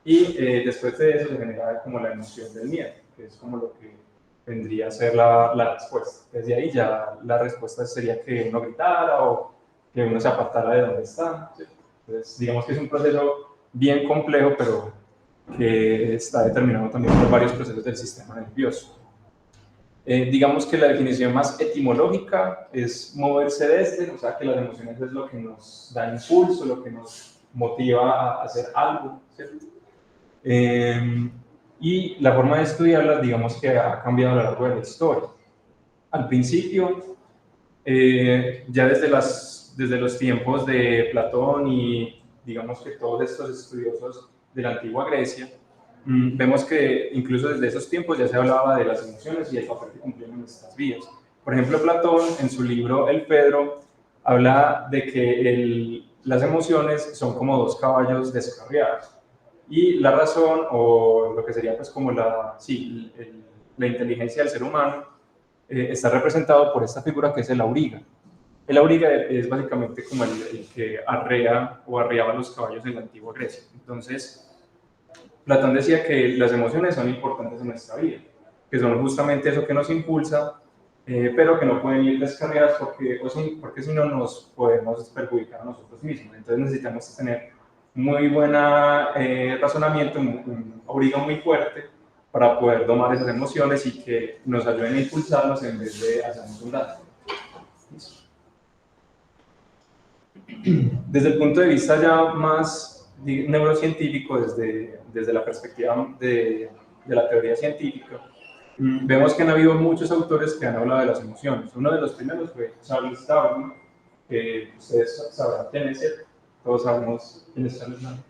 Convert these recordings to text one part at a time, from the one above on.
y después de eso se genera como la emoción del miedo, que es como lo que vendría a ser la respuesta. Desde ahí ya la respuesta sería que uno gritara o que uno se apartara de donde está. ¿Sí? Entonces, digamos que es un proceso bien complejo, pero que está determinado también por varios procesos del sistema nervioso. Digamos que la definición más etimológica es moverse desde, o sea que las emociones es lo que nos da impulso, lo que nos motiva a hacer algo, ¿cierto? Y la forma de estudiarlas, digamos que ha cambiado a lo largo de la historia. Al principio, ya desde los tiempos de Platón y digamos que todos estos estudiosos de la antigua Grecia, vemos que incluso desde esos tiempos ya se hablaba de las emociones y el papel que cumplían en nuestras vidas. Por ejemplo, Platón en su libro El Fedro habla de que las emociones son como dos caballos descarriados y la razón o lo que sería pues como la inteligencia del ser humano está representado por esta figura que es el auriga. El auriga es básicamente como el que arrea o arreaba los caballos en la antigua Grecia. Entonces, Platón decía que las emociones son importantes en nuestra vida, que son justamente eso que nos impulsa, pero que no pueden ir descarriadas porque si no nos podemos perjudicar a nosotros mismos. Entonces necesitamos tener muy buen razonamiento, un auriga muy fuerte para poder domar esas emociones y que nos ayuden a impulsarnos en vez de hacernos un daño. Desde el punto de vista ya más neurocientífico, desde la perspectiva de la teoría científica, vemos que han habido muchos autores que han hablado de las emociones. Uno de los primeros fue Charles Darwin, que ustedes sabrán quién es, ¿cierto? Todos sabemos quién es Charles Darwin.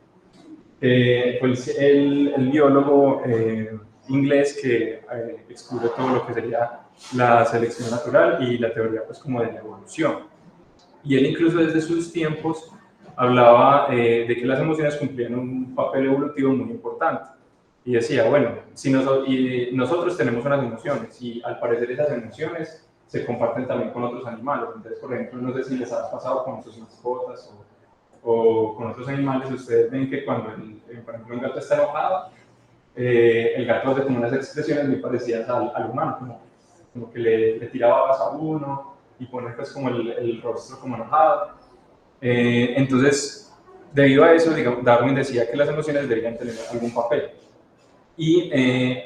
Fue el biólogo inglés que excluye todo lo que sería la selección natural y la teoría pues como de la evolución. Y él incluso desde sus tiempos hablaba de que las emociones cumplían un papel evolutivo muy importante. Y decía, bueno, y nosotros tenemos unas emociones y al parecer esas emociones se comparten también con otros animales. Entonces, por ejemplo, no sé si les ha pasado con sus mascotas o con otros animales, ustedes ven que cuando, por ejemplo, un gato está enojado, el gato hace como unas expresiones muy parecidas al humano, como que le tira babas a uno y pone pues como el rostro como enojado. Entonces, debido a eso, digamos, Darwin decía que las emociones deberían tener algún papel. Y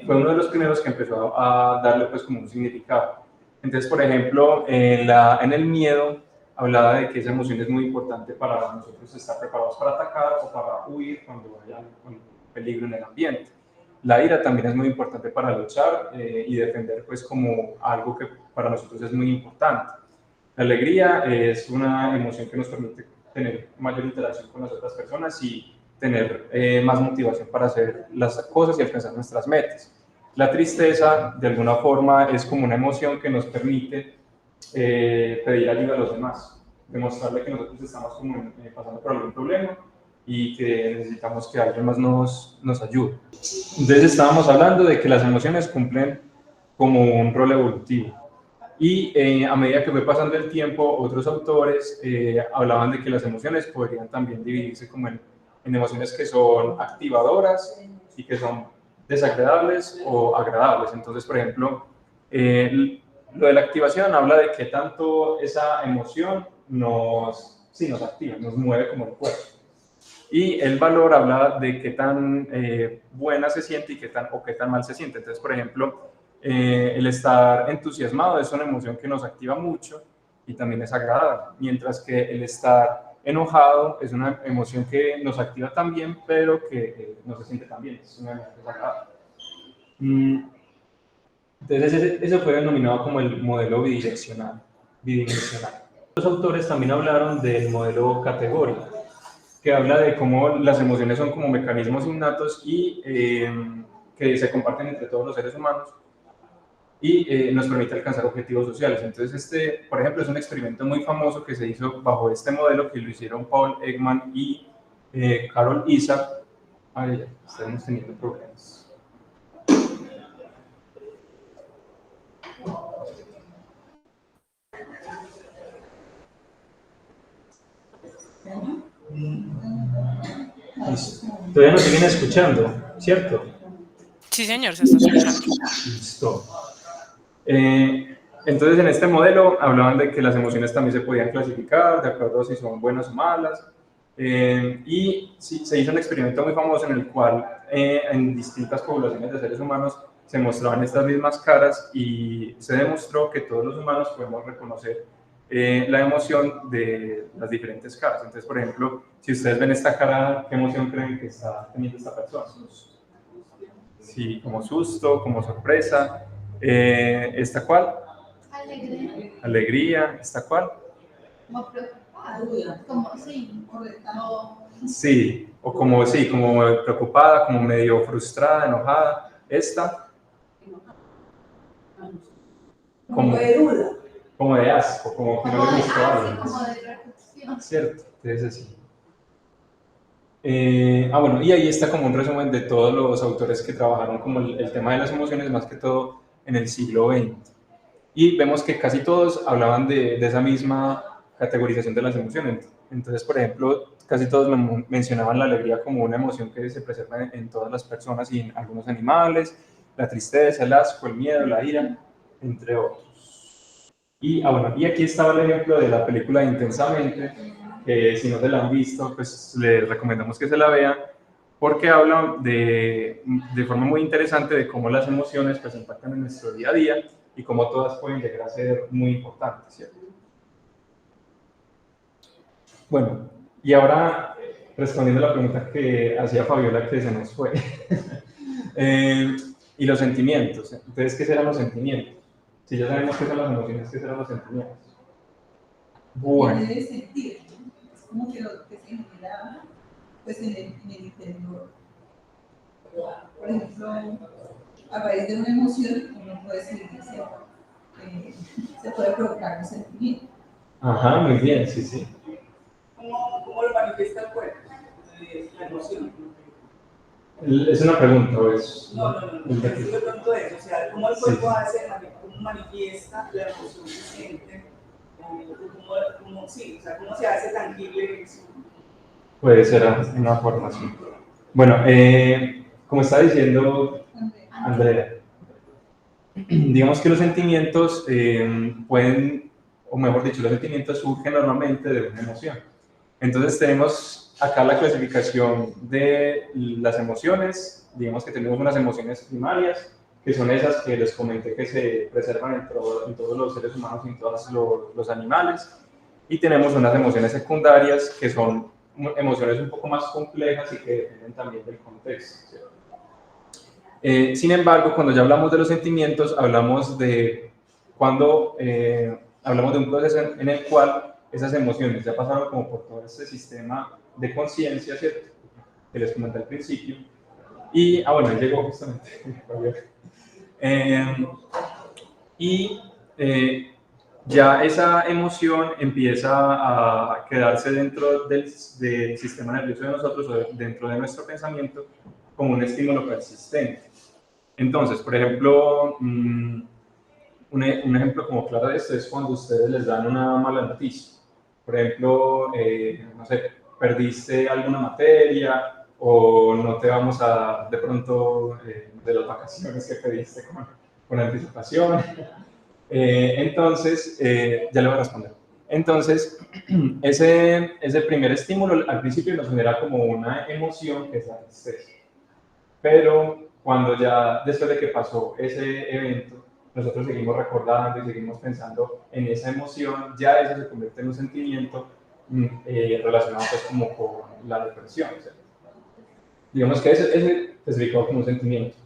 fue uno de los primeros que empezó a darle pues como un significado. Entonces, por ejemplo, en el miedo hablaba de que esa emoción es muy importante para nosotros estar preparados para atacar o para huir cuando haya un peligro en el ambiente. La ira también es muy importante para luchar y defender pues como algo que para nosotros es muy importante. La alegría es una emoción que nos permite tener mayor interacción con las otras personas y tener más motivación para hacer las cosas y alcanzar nuestras metas. La tristeza, de alguna forma, es como una emoción que nos permite pedir ayuda a los demás, demostrarle que nosotros estamos como, pasando por algún problema y que necesitamos que alguien más nos ayude. Entonces estábamos hablando de que las emociones cumplen como un rol evolutivo. Y a medida que fue pasando el tiempo, otros autores hablaban de que las emociones podrían también dividirse como en emociones que son activadoras y que son desagradables o agradables. Entonces, por ejemplo, lo de la activación habla de que tanto esa emoción nos activa, nos mueve como el cuerpo. Y el valor habla de qué tan buena se siente y qué tan mal se siente. Entonces, por ejemplo, el estar entusiasmado es una emoción que nos activa mucho y también es agradable, mientras que el estar enojado es una emoción que nos activa también, pero que no se siente tan bien, es una emoción desagradable. Entonces, eso fue denominado como el modelo bidireccional. Los autores también hablaron del modelo categórico, que habla de cómo las emociones son como mecanismos innatos y que se comparten entre todos los seres humanos y nos permite alcanzar objetivos sociales. Entonces, por ejemplo, es un experimento muy famoso que se hizo bajo este modelo que lo hicieron Paul Ekman y Carol Isaac. Ay, estamos teniendo problemas. Todavía nos siguen escuchando, ¿cierto? Sí, señor, se está escuchando. Listo. Entonces, en este modelo hablaban de que las emociones también se podían clasificar de acuerdo a si son buenas o malas. Y sí, se hizo un experimento muy famoso en el cual en distintas poblaciones de seres humanos se mostraban estas mismas caras y se demostró que todos los humanos podemos reconocer la emoción de las diferentes caras. Entonces, por ejemplo, si ustedes ven esta cara, ¿qué emoción creen que está teniendo esta persona? Sí, como susto, como sorpresa. ¿Esta cuál? Alegría. Alegría. ¿Esta cuál? Como preocupada. Como sí. Sí, o como sí, como preocupada, como medio frustrada, enojada. ¿Esta? Como de duda. Como de asco, como que no le gustó algo. Como de reflexión. Cierto, entonces sí. Bueno, y ahí está como un resumen de todos los autores que trabajaron como el tema de las emociones, más que todo en el siglo XX. Y vemos que casi todos hablaban de esa misma categorización de las emociones. Entonces, por ejemplo, casi todos mencionaban la alegría como una emoción que se preserva en todas las personas y en algunos animales, la tristeza, el asco, el miedo, la ira, entre otros. Y, bueno, y aquí estaba el ejemplo de la película Intensamente, que si no se la han visto, pues les recomendamos que se la vean, porque habla de forma muy interesante de cómo las emociones pues impactan en nuestro día a día y cómo todas pueden llegar a ser muy importantes, ¿cierto? Bueno, y ahora respondiendo a la pregunta que hacía Fabiola que se nos fue, y los sentimientos. Entonces, ¿qué serán los sentimientos? Si ya sabemos qué son las emociones, ¿qué serán los sentimientos? Bueno. Debe sentir, ¿no? Es como que lo que se genera pues, en el interior. Por ejemplo, a raíz de una emoción, uno puede decir que se puede provocar un sentimiento. Ajá, muy bien, sí, sí. ¿Cómo lo manifiesta el cuerpo? La emoción. Es una pregunta, ¿o es? No. Yo de pronto eso, o sea, ¿cómo el cuerpo hace, cómo manifiesta la emoción que siente? ¿Cómo se hace tangible eso? Puede ser una forma, sí. Bueno, como está diciendo Andrea, digamos que los sentimientos pueden, o mejor dicho, los sentimientos surgen normalmente de una emoción. Entonces tenemos acá la clasificación de las emociones. Digamos que tenemos unas emociones primarias, que son esas que les comenté que se preservan en todos los seres humanos y en todos los animales. Y tenemos unas emociones secundarias, que son emociones un poco más complejas y que dependen también del contexto, ¿cierto? Sin embargo, cuando ya hablamos de los sentimientos, hablamos de cuando hablamos de un proceso en el cual esas emociones ya pasaron como por todo este sistema de conciencia, ¿cierto? Que les comenté al principio. Y, bueno, llegó justamente. Ya esa emoción empieza a quedarse dentro del sistema nervioso de nosotros o dentro de nuestro pensamiento como un estímulo persistente. Entonces, por ejemplo, un ejemplo como claro de esto es cuando ustedes les dan una mala noticia. Por ejemplo, no sé, perdiste alguna materia o no te vamos a dar de pronto de las vacaciones que pediste con anticipación. Entonces, ya le voy a responder. Entonces, ese primer estímulo al principio nos genera como una emoción que es la tristeza. Pero cuando ya, después de que pasó ese evento, nosotros seguimos recordando y seguimos pensando en esa emoción, ya eso se convierte en un sentimiento relacionado pues como con la depresión, ¿cierto? Digamos que ese se explicó como un sentimiento.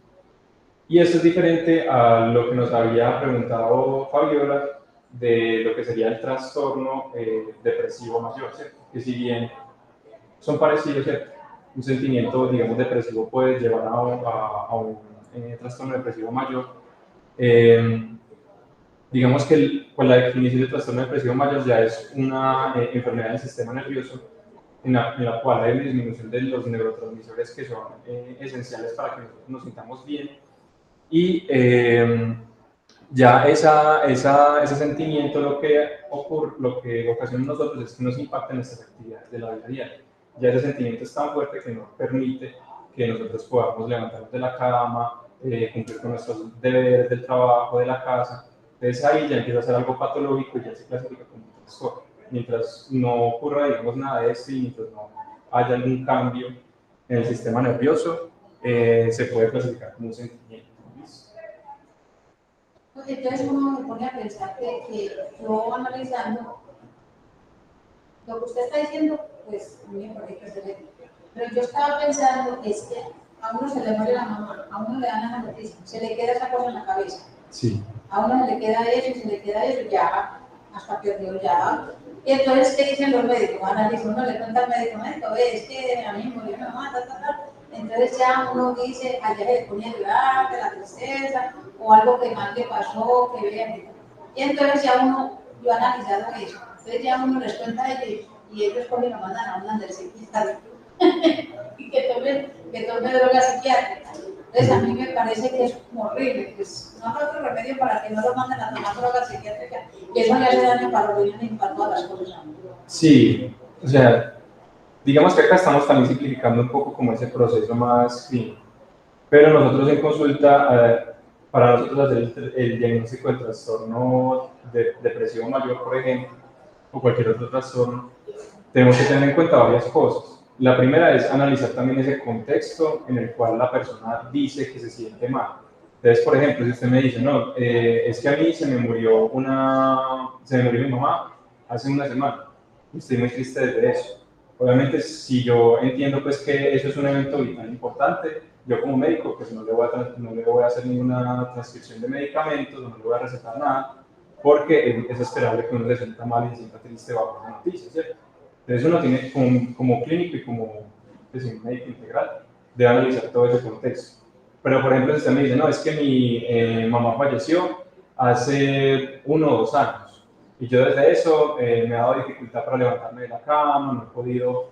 Y esto es diferente a lo que nos había preguntado Fabiola de lo que sería el trastorno depresivo mayor, ¿cierto? Que si bien son parecidos, ¿cierto? Un sentimiento, digamos, depresivo puede llevar a un trastorno depresivo mayor. Digamos que pues la definición de trastorno depresivo mayor ya es una enfermedad del sistema nervioso en la cual hay disminución de los neurotransmisores que son esenciales para que nosotros nos sintamos bien. Y ya ese sentimiento lo que ocasiona en nosotros es que nos impacta en nuestras actividades de la vida diaria. ya ese sentimiento es tan fuerte que no permite que nosotros podamos levantarnos de la cama, cumplir con nuestros deberes del trabajo, de la casa. Entonces ahí ya empieza a ser algo patológico y ya se clasifica como un trastorno. Mientras no ocurra, digamos, nada de esto y mientras no haya algún cambio en el sistema nervioso, se puede clasificar como un sentimiento. Entonces uno se pone a pensar que yo analizando lo que usted está diciendo, pues a mí me parece que se le... Pero yo estaba pensando es que a uno se le muere la mamá, a uno le dan la noticia, se le queda esa cosa en la cabeza. Sí. A uno se le queda eso, se le queda eso, ya, hasta perdió ya. Y entonces, ¿qué dicen los médicos? Analizan, uno le cuenta al médico, es que a mí me murió mi mamá, Entonces ya uno dice, ayer le ponía a llorar, de la tristeza, o algo que mal le pasó, que vean. Y entonces ya uno, yo he analizado eso. Entonces ya uno les cuenta a ellos, y ellos cogen y lo mandan a una del psiquiatra. Y que tome droga psiquiátrica. Entonces a mí me parece que es como horrible, pues no hay otro remedio para que no lo manden a tomar droga psiquiátrica, y eso le hace daño para los riñones y para todas las cosas. Sí, o sea, digamos que acá estamos también simplificando un poco como ese proceso más clínico, pero nosotros en consulta, para nosotros hacer el diagnóstico del trastorno depresivo mayor, por ejemplo, o cualquier otro trastorno, tenemos que tener en cuenta varias cosas. La primera es analizar también ese contexto en el cual la persona dice que se siente mal. Entonces, por ejemplo, si usted me dice, no, es que a mí se me murió mi mamá hace una semana, y estoy muy triste desde eso. Obviamente, si yo entiendo pues que eso es un evento vital importante, yo como médico pues no le voy a hacer ninguna transcripción de medicamentos, no le voy a recetar nada, porque es esperable que uno se sienta mal y se sienta triste bajo esa noticia, ¿cierto? Entonces uno tiene como clínico y como pues, un médico integral, debe analizar todo ese contexto. Pero por ejemplo, si usted me dice, no, es que mi mamá falleció hace 1 o 2 años, y yo desde eso me ha dado dificultad para levantarme de la cama, no he podido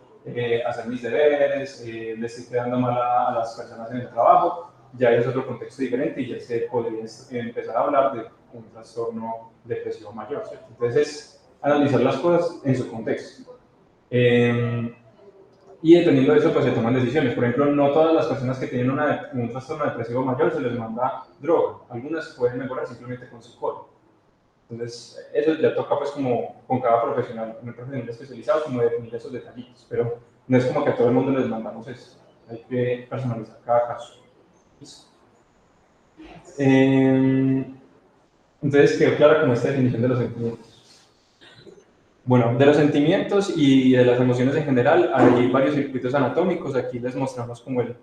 hacer mis deberes, le estoy quedando mal a las personas en el trabajo, ya es otro contexto diferente y ya se podría empezar a hablar de un trastorno depresivo mayor, ¿cierto? Entonces es analizar las cosas en su contexto. Y dependiendo de eso, pues se toman decisiones. Por ejemplo, no todas las personas que tienen un trastorno depresivo mayor se les manda droga. Algunas pueden mejorar simplemente con psicólogo. Entonces, eso ya toca pues como con cada profesional, un profesional especializado, como definir esos detallitos. Pero no es como que a todo el mundo les mandamos eso. Hay que personalizar cada caso. Entonces, quedó clara como esta definición de los sentimientos. Bueno, de los sentimientos y de las emociones en general, hay varios circuitos anatómicos. Aquí les mostramos como el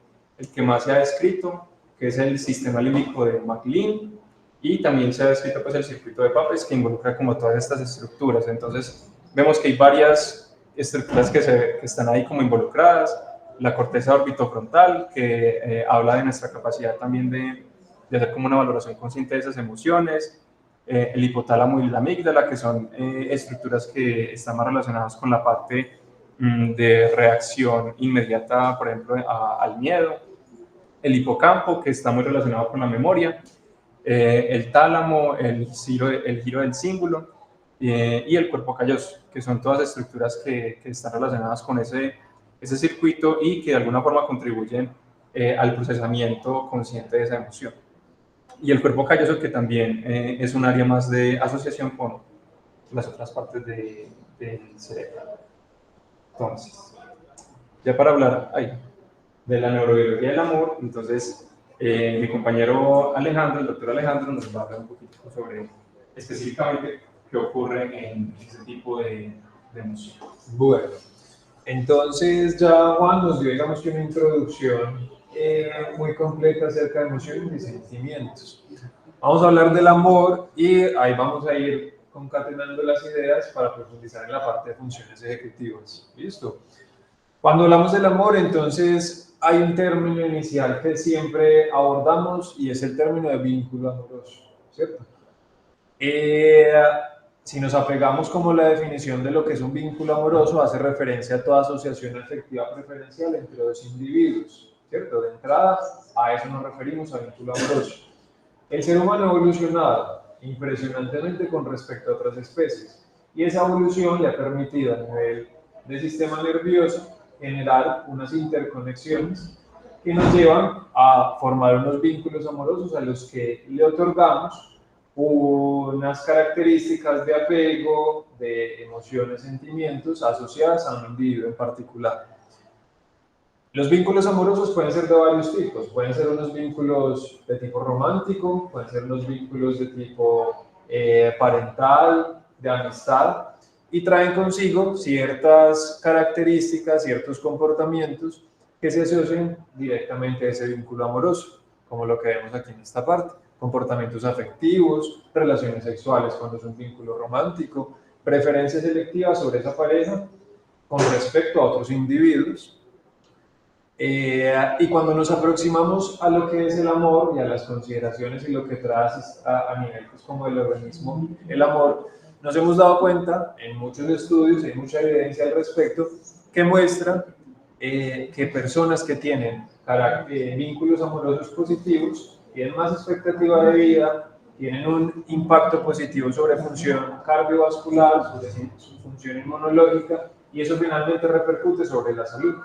que más se ha descrito, que es el sistema límbico de MacLean, y también se ha descrito pues, el circuito de Papez, que involucra como todas estas estructuras. Entonces, vemos que hay varias estructuras que están ahí como involucradas. La corteza orbitofrontal, que habla de nuestra capacidad también de hacer como una valoración consciente de esas emociones. El hipotálamo y la amígdala, que son estructuras que están más relacionadas con la parte de reacción inmediata, por ejemplo, al miedo. El hipocampo, que está muy relacionado con la memoria. El tálamo, el giro del cíngulo y el cuerpo calloso, que son todas estructuras que están relacionadas con ese circuito y que de alguna forma contribuyen al procesamiento consciente de esa emoción. Y el cuerpo calloso, que también es un área más de asociación con las otras partes del cerebro. Entonces, ya para hablar de la neurobiología del amor, entonces mi compañero Alejandro, el doctor Alejandro, nos va a hablar un poquito sobre específicamente qué ocurre en ese tipo de emoción. Bueno, entonces ya Juan nos dio, digamos que una introducción muy completa acerca de emociones y sentimientos. Vamos a hablar del amor y ahí vamos a ir concatenando las ideas para profundizar en la parte de funciones ejecutivas. ¿Listo? Cuando hablamos del amor, entonces hay un término inicial que siempre abordamos y es el término de vínculo amoroso, ¿cierto? Si nos apegamos como la definición de lo que es un vínculo amoroso, hace referencia a toda asociación afectiva preferencial entre dos individuos, ¿cierto? De entrada, a eso nos referimos a vínculo amoroso. El ser humano ha evolucionado impresionantemente con respecto a otras especies y esa evolución le ha permitido a nivel del sistema nervioso generar unas interconexiones que nos llevan a formar unos vínculos amorosos a los que le otorgamos unas características de apego, de emociones, sentimientos asociadas a un individuo en particular. Los vínculos amorosos pueden ser de varios tipos, pueden ser unos vínculos de tipo romántico, pueden ser unos vínculos de tipo parental, de amistad, y traen consigo ciertas características, ciertos comportamientos que se asocian directamente a ese vínculo amoroso, como lo que vemos aquí en esta parte. Comportamientos afectivos, relaciones sexuales cuando es un vínculo romántico, preferencias selectivas sobre esa pareja con respecto a otros individuos. Y cuando nos aproximamos a lo que es el amor y a las consideraciones y lo que trae a nivel pues, como del organismo, el amor, nos hemos dado cuenta en muchos estudios, hay mucha evidencia al respecto, que muestra que personas que tienen vínculos amorosos positivos tienen más expectativa de vida, tienen un impacto positivo sobre función cardiovascular, sobre su función inmunológica, y eso finalmente repercute sobre la salud.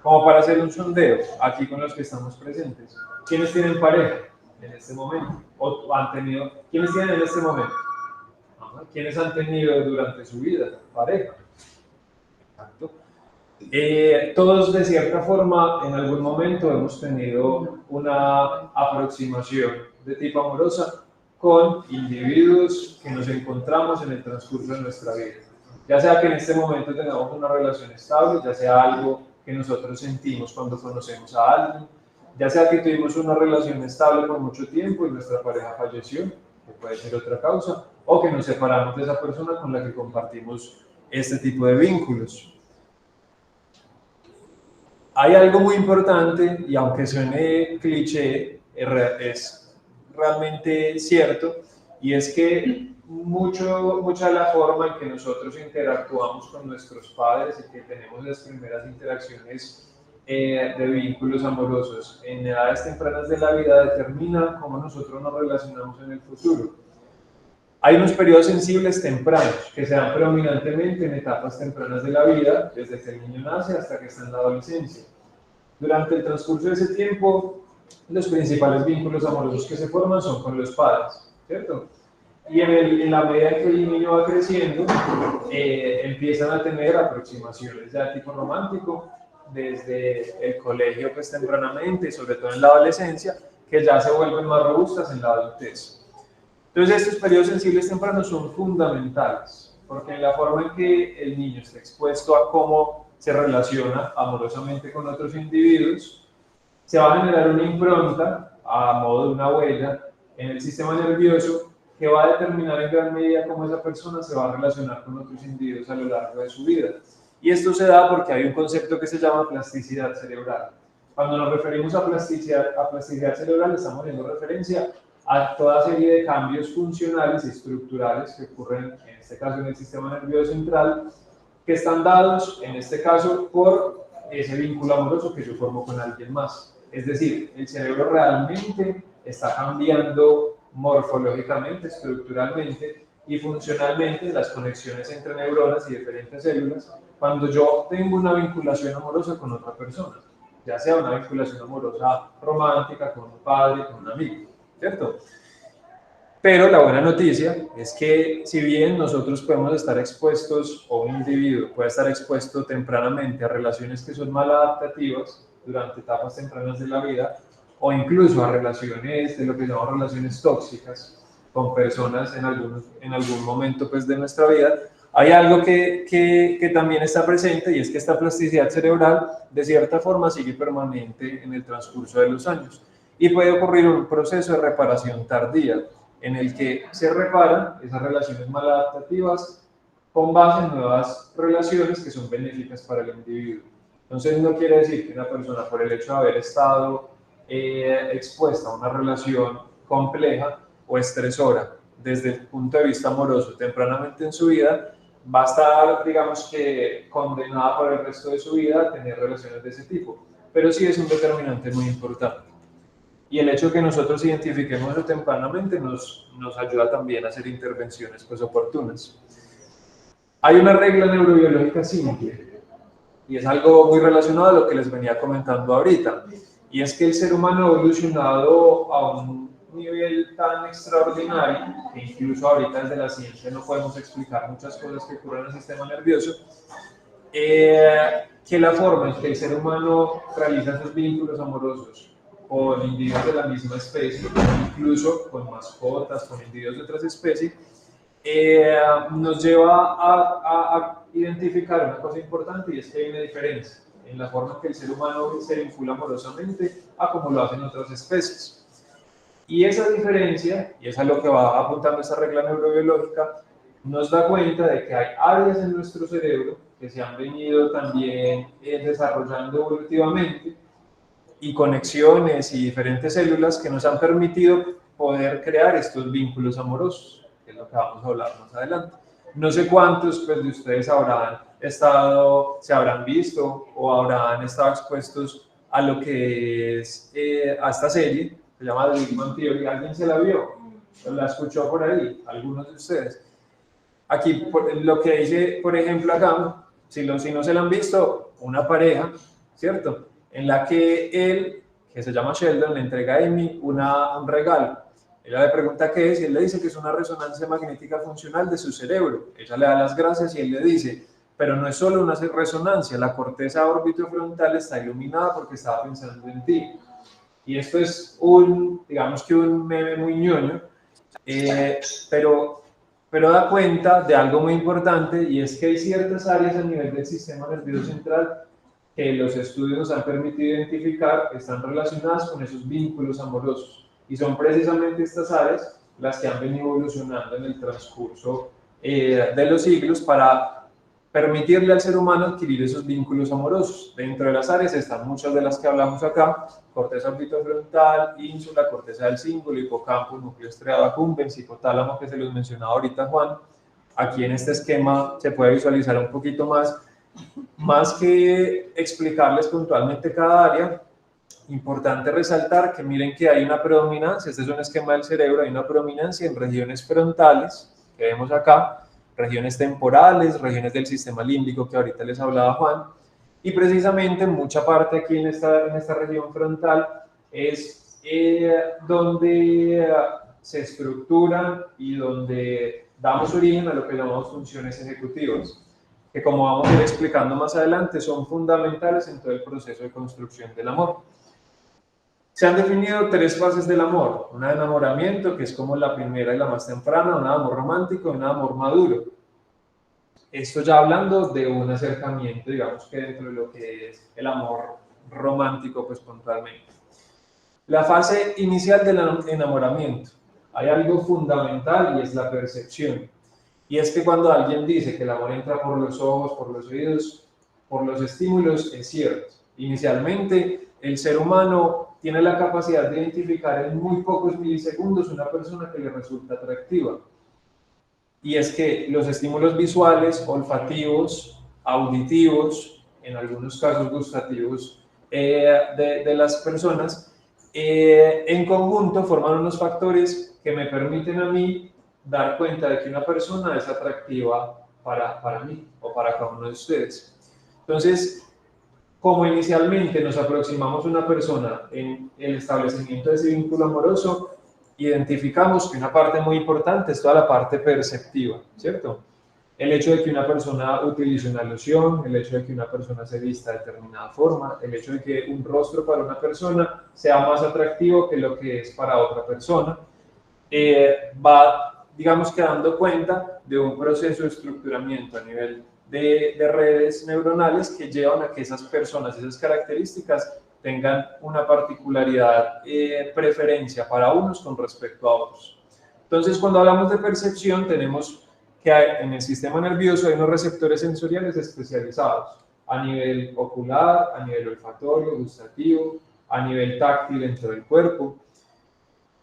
Como para hacer un sondeo, aquí con los que estamos presentes, ¿quiénes tienen pareja en este momento? ¿O han tenido? ¿Quiénes tienen en este momento? ¿Quiénes han tenido durante su vida pareja? Exacto. Todos de cierta forma en algún momento hemos tenido una aproximación de tipo amorosa con individuos que nos encontramos en el transcurso de nuestra vida. Ya sea que en este momento tengamos una relación estable, ya sea algo que nosotros sentimos cuando conocemos a alguien, ya sea que tuvimos una relación estable por mucho tiempo y nuestra pareja falleció, que puede ser otra causa, o que nos separamos de esa persona con la que compartimos este tipo de vínculos. Hay algo muy importante, y aunque suene cliché, es realmente cierto, y es que mucha de la forma en que nosotros interactuamos con nuestros padres y que tenemos las primeras interacciones de vínculos amorosos en edades tempranas de la vida determina cómo nosotros nos relacionamos en el futuro. Hay unos periodos sensibles tempranos que se dan predominantemente en etapas tempranas de la vida, desde que el niño nace hasta que está en la adolescencia. Durante el transcurso de ese tiempo, los principales vínculos amorosos que se forman son con los padres, ¿cierto? Y en la medida en que el niño va creciendo, empiezan a tener aproximaciones de tipo romántico desde el colegio pues tempranamente, sobre todo en la adolescencia, que ya se vuelven más robustas en la adultez. Entonces estos periodos sensibles tempranos son fundamentales, porque en la forma en que el niño está expuesto a cómo se relaciona amorosamente con otros individuos, se va a generar una impronta a modo de una huella en el sistema nervioso que va a determinar en gran medida cómo esa persona se va a relacionar con otros individuos a lo largo de su vida. Y esto se da porque hay un concepto que se llama plasticidad cerebral. Cuando nos referimos a plasticidad cerebral, estamos haciendo referencia a toda serie de cambios funcionales y estructurales que ocurren, en este caso, en el sistema nervioso central, que están dados, en este caso, por ese vínculo amoroso que yo formo con alguien más. Es decir, el cerebro realmente está cambiando morfológicamente, estructuralmente y funcionalmente las conexiones entre neuronas y diferentes células cuando yo tengo una vinculación amorosa con otra persona, ya sea una vinculación amorosa romántica, con un padre, con un amigo, ¿cierto? Pero la buena noticia es que si bien nosotros podemos estar expuestos, o un individuo puede estar expuesto tempranamente a relaciones que son maladaptativas durante etapas tempranas de la vida, o incluso a relaciones de lo que llamamos relaciones tóxicas con personas en algún momento pues, de nuestra vida, hay algo que también está presente y es que esta plasticidad cerebral de cierta forma sigue permanente en el transcurso de los años y puede ocurrir un proceso de reparación tardía en el que se reparan esas relaciones maladaptativas con base en nuevas relaciones que son benéficas para el individuo. Entonces no quiere decir que una persona por el hecho de haber estado expuesta a una relación compleja o estresora desde el punto de vista amoroso tempranamente en su vida, va a estar, digamos que, condenada por el resto de su vida a tener relaciones de ese tipo. Pero sí es un determinante muy importante. Y el hecho de que nosotros identifiquemos eso tempranamente nos ayuda también a hacer intervenciones pues, oportunas. Hay una regla neurobiológica simple, y es algo muy relacionado a lo que les venía comentando ahorita, y es que el ser humano ha evolucionado a un nivel tan extraordinario que incluso ahorita desde la ciencia no podemos explicar muchas cosas que ocurren en el sistema nervioso, que la forma en que el ser humano realiza sus vínculos amorosos con individuos de la misma especie, incluso con mascotas, con individuos de otras especies, nos lleva a identificar una cosa importante, y es que hay una diferencia en la forma en que el ser humano se vincula amorosamente a como lo hacen otras especies. Y esa diferencia, y es a lo que va apuntando esta regla neurobiológica, nos da cuenta de que hay áreas en nuestro cerebro que se han venido también desarrollando evolutivamente, y conexiones y diferentes células que nos han permitido poder crear estos vínculos amorosos, que es lo que vamos a hablar más adelante. No sé cuántos pues, de ustedes se habrán visto o habrán estado expuestos a lo que es a esta serie, se llama The Big Bang Theory. ¿Alguien se la vio? ¿La escuchó por ahí? ¿Algunos de ustedes? Aquí lo que dice, por ejemplo, acá, si no se la han visto, una pareja, ¿cierto? En la que él, que se llama Sheldon, le entrega a Amy un regalo. Ella le pregunta qué es y él le dice que es una resonancia magnética funcional de su cerebro. Ella le da las gracias y él le dice, pero no es solo una resonancia, la corteza orbitofrontal está iluminada porque estaba pensando en ti. Y esto es digamos que un meme muy ñoño, pero da cuenta de algo muy importante, y es que hay ciertas áreas a nivel del sistema nervioso central que los estudios nos han permitido identificar que están relacionadas con esos vínculos amorosos. Y son precisamente estas áreas las que han venido evolucionando en el transcurso de los siglos para permitirle al ser humano adquirir esos vínculos amorosos. Dentro de las áreas están muchas de las que hablamos acá: corteza orbitofrontal, ínsula, corteza del cíngulo, hipocampo, núcleo estriado accumbens, hipotálamo, que se los mencionaba ahorita Juan. Aquí en este esquema se puede visualizar un poquito más que explicarles puntualmente cada área. Importante resaltar que miren que hay una predominancia, este es un esquema del cerebro, hay una predominancia en regiones frontales, que vemos acá, regiones temporales, regiones del sistema límbico que ahorita les hablaba Juan, y precisamente mucha parte aquí en esta región frontal es donde se estructuran y donde damos origen a lo que llamamos funciones ejecutivas, que como vamos a ir explicando más adelante son fundamentales en todo el proceso de construcción del amor. Se han definido 3 fases del amor: una de enamoramiento, que es como la primera y la más temprana, un amor romántico y un amor maduro. Esto ya hablando de un acercamiento, digamos que dentro de lo que es el amor romántico, pues puntualmente. La fase inicial del enamoramiento. Hay algo fundamental y es la percepción. Y es que cuando alguien dice que el amor entra por los ojos, por los oídos, por los estímulos, es cierto. Inicialmente, el ser humano tiene la capacidad de identificar en muy pocos milisegundos una persona que le resulta atractiva. Y es que los estímulos visuales, olfativos, auditivos, en algunos casos gustativos de las personas, en conjunto forman unos factores que me permiten a mí dar cuenta de que una persona es atractiva para mí o para cada uno de ustedes. Entonces, como inicialmente nos aproximamos a una persona en el establecimiento de ese vínculo amoroso, identificamos que una parte muy importante es toda la parte perceptiva, ¿cierto? El hecho de que una persona utilice una loción, el hecho de que una persona se vista de determinada forma, el hecho de que un rostro para una persona sea más atractivo que lo que es para otra persona, va, digamos, que dando cuenta de un proceso de estructuramiento a nivel de redes neuronales que llevan a que esas personas, esas características, tengan una particularidad, preferencia para unos con respecto a otros. Entonces, cuando hablamos de percepción, tenemos que en el sistema nervioso hay unos receptores sensoriales especializados a nivel ocular, a nivel olfatorio, gustativo, a nivel táctil dentro del cuerpo.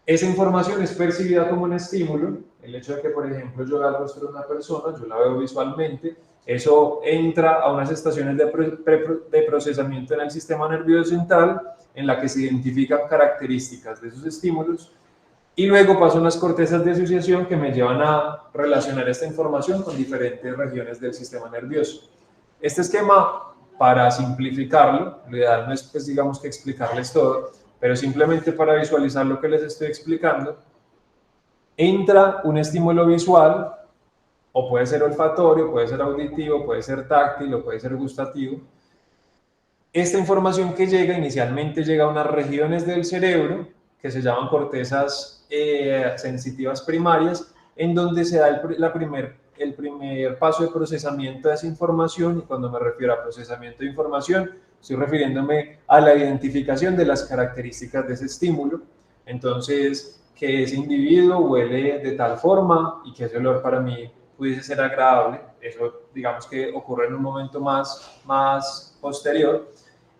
Esa información es percibida como un estímulo. El hecho de que, por ejemplo, yo vea el rostro de una persona, yo la veo visualmente, eso entra a unas estaciones de procesamiento en el sistema nervioso central en la que se identifican características de esos estímulos, y luego pasan unas cortezas de asociación que me llevan a relacionar esta información con diferentes regiones del sistema nervioso. Este esquema para simplificarlo, lo ideal no es pues, digamos que explicarles todo, pero simplemente para visualizar lo que les estoy explicando, entra un estímulo visual, o puede ser olfatorio, puede ser auditivo, puede ser táctil o puede ser gustativo. Esta información que llega, inicialmente llega a unas regiones del cerebro que se llaman cortezas sensitivas primarias, en donde se da el primer paso de procesamiento de esa información, y cuando me refiero a procesamiento de información, estoy refiriéndome a la identificación de las características de ese estímulo. Entonces, que ese individuo huele de tal forma y que ese olor para mí pudiese ser agradable, eso digamos que ocurre en un momento más posterior.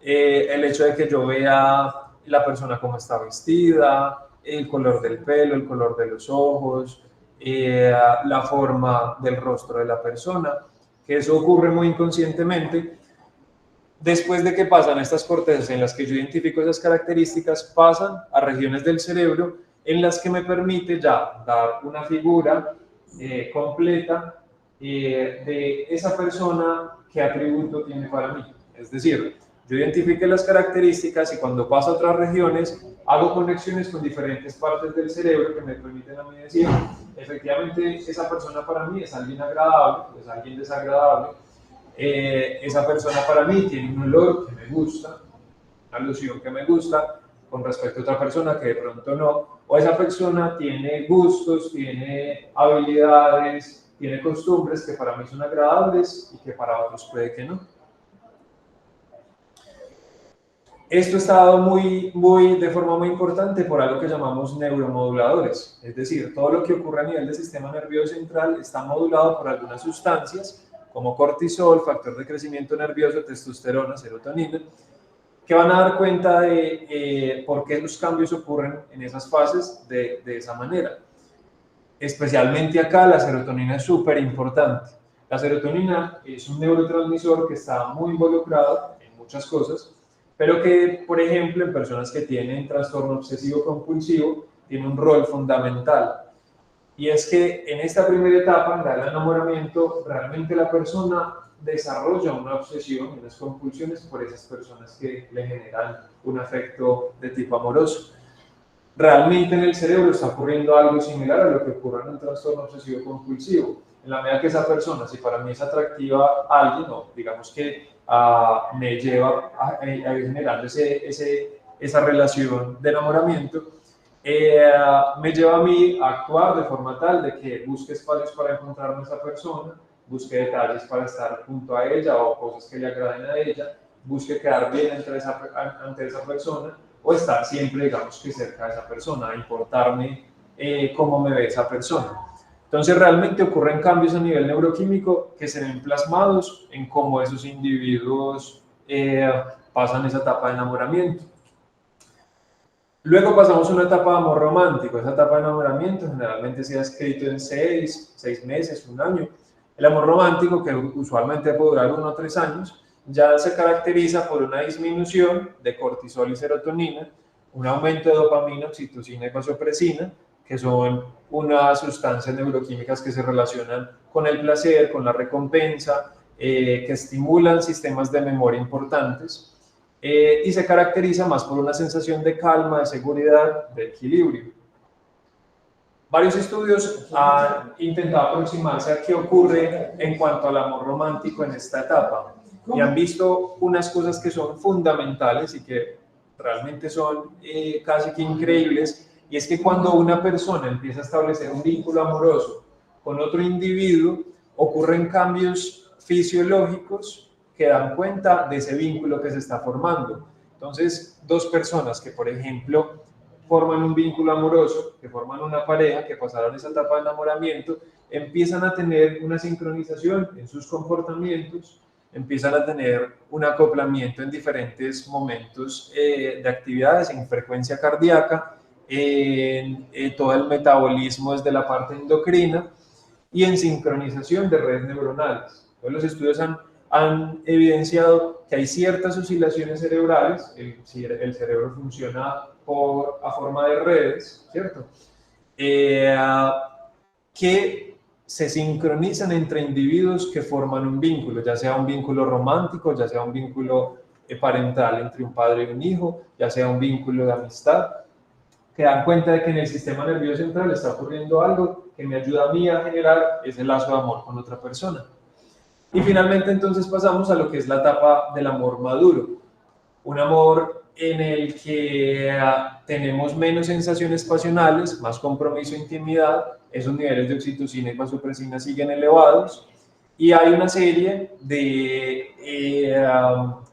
El hecho de que yo vea la persona cómo está vestida, el color del pelo, el color de los ojos, la forma del rostro de la persona, que eso ocurre muy inconscientemente. Después de que pasan estas cortezas en las que yo identifico esas características, pasan a regiones del cerebro en las que me permite ya dar una figura completa de esa persona, qué atributo tiene para mí. Es decir, yo identifique las características y cuando paso a otras regiones hago conexiones con diferentes partes del cerebro que me permiten a mí decir, efectivamente esa persona para mí es alguien agradable, es alguien desagradable, esa persona para mí tiene un olor que me gusta, una alusión que me gusta con respecto a otra persona que de pronto no, o esa persona tiene gustos, tiene habilidades, tiene costumbres que para mí son agradables y que para otros puede que no. Esto está dado de forma muy importante por algo que llamamos neuromoduladores, es decir, todo lo que ocurre a nivel del sistema nervioso central está modulado por algunas sustancias como cortisol, factor de crecimiento nervioso, testosterona, serotonina, que van a dar cuenta de por qué los cambios ocurren en esas fases de esa manera. Especialmente acá la serotonina es súper importante. La serotonina es un neurotransmisor que está muy involucrado en muchas cosas, pero que, por ejemplo, en personas que tienen trastorno obsesivo-compulsivo, tiene un rol fundamental. Y es que en esta primera etapa, en la del enamoramiento, realmente la persona desarrolla una obsesión, unas compulsiones por esas personas que le generan un afecto de tipo amoroso. Realmente en el cerebro está ocurriendo algo similar a lo que ocurre en un trastorno obsesivo-compulsivo. En la medida que esa persona, si para mí es atractiva a alguien, o digamos que me lleva a generar esa relación de enamoramiento, me lleva a mí a actuar de forma tal de que busque espacios para encontrarme a esa persona, busque detalles para estar junto a ella o cosas que le agraden a ella, busque quedar bien ante esa persona o estar siempre, digamos que cerca de esa persona, a importarme cómo me ve esa persona. Entonces realmente ocurren cambios a nivel neuroquímico que se ven plasmados en cómo esos individuos pasan esa etapa de enamoramiento. Luego pasamos a una etapa de amor romántico. Esa etapa de enamoramiento generalmente se ha escrito en 6 meses, 1 año. El amor romántico, que usualmente puede durar 1 o 3 años, ya se caracteriza por una disminución de cortisol y serotonina, un aumento de dopamina, oxitocina y vasopresina, que son unas sustancias neuroquímicas que se relacionan con el placer, con la recompensa, que estimulan sistemas de memoria importantes. Y se caracteriza más por una sensación de calma, de seguridad, de equilibrio. Varios estudios han intentado aproximarse a qué ocurre en cuanto al amor romántico en esta etapa y han visto unas cosas que son fundamentales y que realmente son casi que increíbles, y es que cuando una persona empieza a establecer un vínculo amoroso con otro individuo, ocurren cambios fisiológicos que dan cuenta de ese vínculo que se está formando. Entonces, 2 personas que, por ejemplo, forman un vínculo amoroso, que forman una pareja, que pasaron esa etapa de enamoramiento, empiezan a tener una sincronización en sus comportamientos, empiezan a tener un acoplamiento en diferentes momentos de actividades, en frecuencia cardíaca, en todo el metabolismo desde la parte endocrina y en sincronización de redes neuronales. Todos los estudios han evidenciado que hay ciertas oscilaciones cerebrales, el cerebro funciona a forma de redes, ¿cierto? Que se sincronizan entre individuos que forman un vínculo, ya sea un vínculo romántico, ya sea un vínculo parental entre un padre y un hijo, ya sea un vínculo de amistad, que dan cuenta de que en el sistema nervioso central está ocurriendo algo que me ayuda a mí a generar ese lazo de amor con otra persona. Y finalmente entonces pasamos a lo que es la etapa del amor maduro, un amor en el que tenemos menos sensaciones pasionales, más compromiso e intimidad, esos niveles de oxitocina y vasopresina siguen elevados, y hay una serie de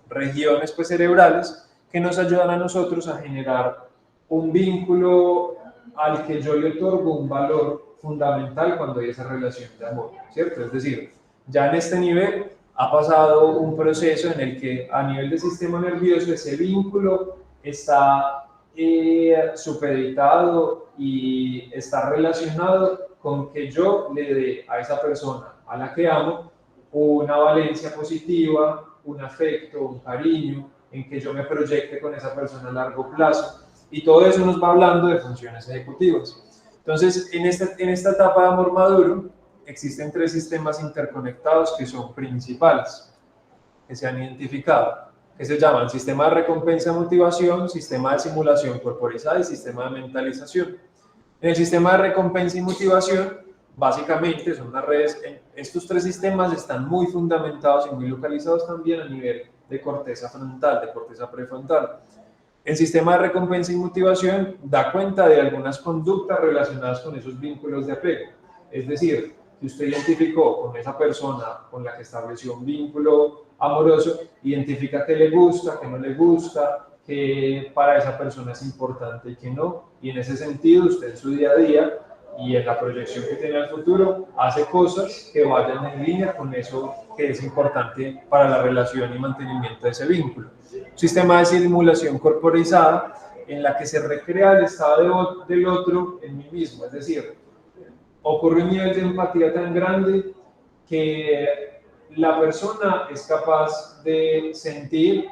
regiones pues, cerebrales que nos ayudan a nosotros a generar un vínculo al que yo le otorgo un valor fundamental cuando hay esa relación de amor, ¿cierto? Es decir, ya en este nivel ha pasado un proceso en el que a nivel del sistema nervioso ese vínculo está supeditado y está relacionado con que yo le dé a esa persona a la que amo una valencia positiva, un afecto, un cariño, en que yo me proyecte con esa persona a largo plazo. Y todo eso nos va hablando de funciones ejecutivas. Entonces, en esta etapa de amor maduro, existen 3 sistemas interconectados que son principales, que se han identificado, que se llaman sistema de recompensa-motivación, sistema de simulación corporizada y sistema de mentalización. En el sistema de recompensa y motivación, básicamente son unas redes, estos 3 sistemas están muy fundamentados y muy localizados también a nivel de corteza frontal, de corteza prefrontal. El sistema de recompensa y motivación da cuenta de algunas conductas relacionadas con esos vínculos de apego. Es decir, si usted identificó con esa persona con la que estableció un vínculo amoroso, identifica qué le gusta, qué no le gusta, qué para esa persona es importante y qué no. Y en ese sentido, usted en su día a día y en la proyección que tiene al futuro, hace cosas que vayan en línea con eso que es importante para la relación y mantenimiento de ese vínculo. Un sistema de simulación corporizada en la que se recrea el estado del otro en mí mismo, es decir, ocurre un nivel de empatía tan grande que la persona es capaz de sentir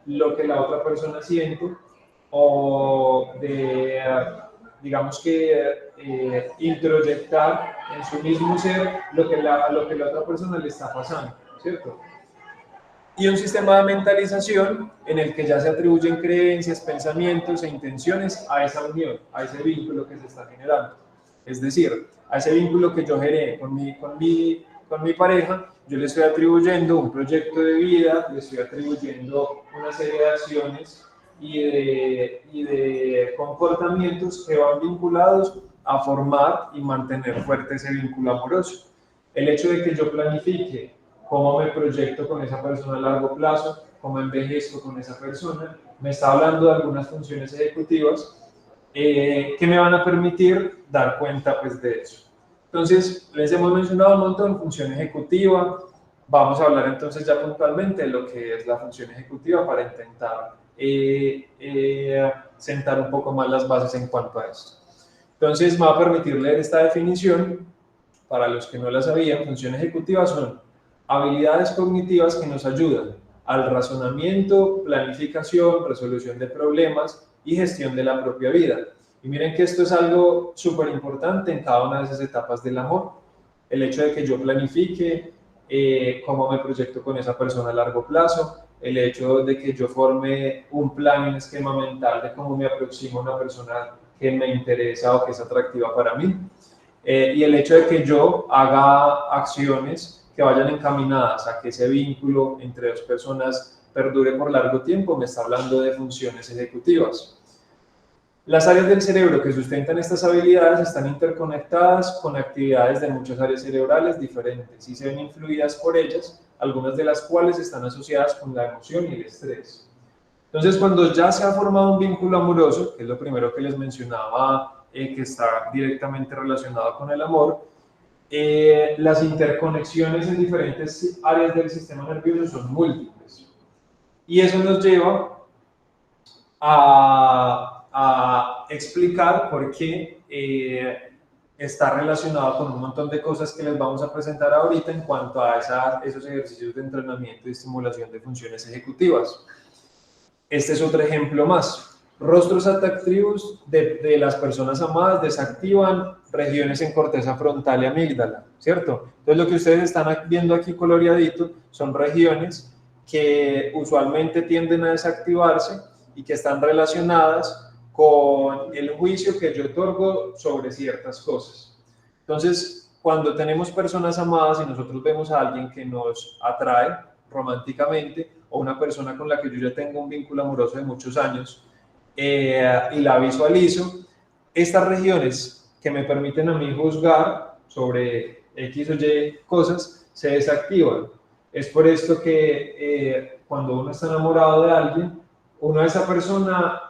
lo que la otra persona siente o de, digamos que, introyectar en su mismo ser lo que la otra persona le está pasando, ¿cierto? Y un sistema de mentalización en el que ya se atribuyen creencias, pensamientos e intenciones a esa unión, a ese vínculo que se está generando. Es decir, a ese vínculo que yo generé con mi pareja, yo le estoy atribuyendo un proyecto de vida, le estoy atribuyendo una serie de acciones y de comportamientos que van vinculados a formar y mantener fuerte ese vínculo amoroso. El hecho de que yo planifique cómo me proyecto con esa persona a largo plazo, cómo envejezco con esa persona, me está hablando de algunas funciones ejecutivas que me van a permitir dar cuenta pues, de eso. Entonces, les hemos mencionado un montón de función ejecutiva. Vamos a hablar entonces ya puntualmente de lo que es la función ejecutiva para intentar sentar un poco más las bases en cuanto a esto. Entonces, me va a permitir leer esta definición. Para los que no la sabían, función ejecutiva son habilidades cognitivas que nos ayudan al razonamiento, planificación, resolución de problemas y gestión de la propia vida. Y miren que esto es algo súper importante en cada una de esas etapas del amor. El hecho de que yo planifique cómo me proyecto con esa persona a largo plazo, el hecho de que yo forme un plan y un esquema mental de cómo me aproximo a una persona que me interesa o que es atractiva para mí, y el hecho de que yo haga acciones que vayan encaminadas a que ese vínculo entre 2 personas perdure por largo tiempo, me está hablando de funciones ejecutivas. Las áreas del cerebro que sustentan estas habilidades están interconectadas con actividades de muchas áreas cerebrales diferentes y se ven influidas por ellas, algunas de las cuales están asociadas con la emoción y el estrés. Entonces, cuando ya se ha formado un vínculo amoroso, que es lo primero que les mencionaba, que está directamente relacionado con el amor, las interconexiones en diferentes áreas del sistema nervioso son múltiples. Y eso nos lleva a explicar por qué está relacionado con un montón de cosas que les vamos a presentar ahorita en cuanto a esos ejercicios de entrenamiento y estimulación de funciones ejecutivas. Este es otro ejemplo más. Rostros atractivos de las personas amadas desactivan regiones en corteza frontal y amígdala, ¿cierto? Entonces lo que ustedes están viendo aquí coloreadito son regiones que usualmente tienden a desactivarse y que están relacionadas con el juicio que yo otorgo sobre ciertas cosas. Entonces, cuando tenemos personas amadas y nosotros vemos a alguien que nos atrae románticamente o una persona con la que yo ya tengo un vínculo amoroso de muchos años, y la visualizo, estas regiones que me permiten a mí juzgar sobre X o Y cosas se desactivan. Es por esto que cuando uno está enamorado de alguien, uno a esa persona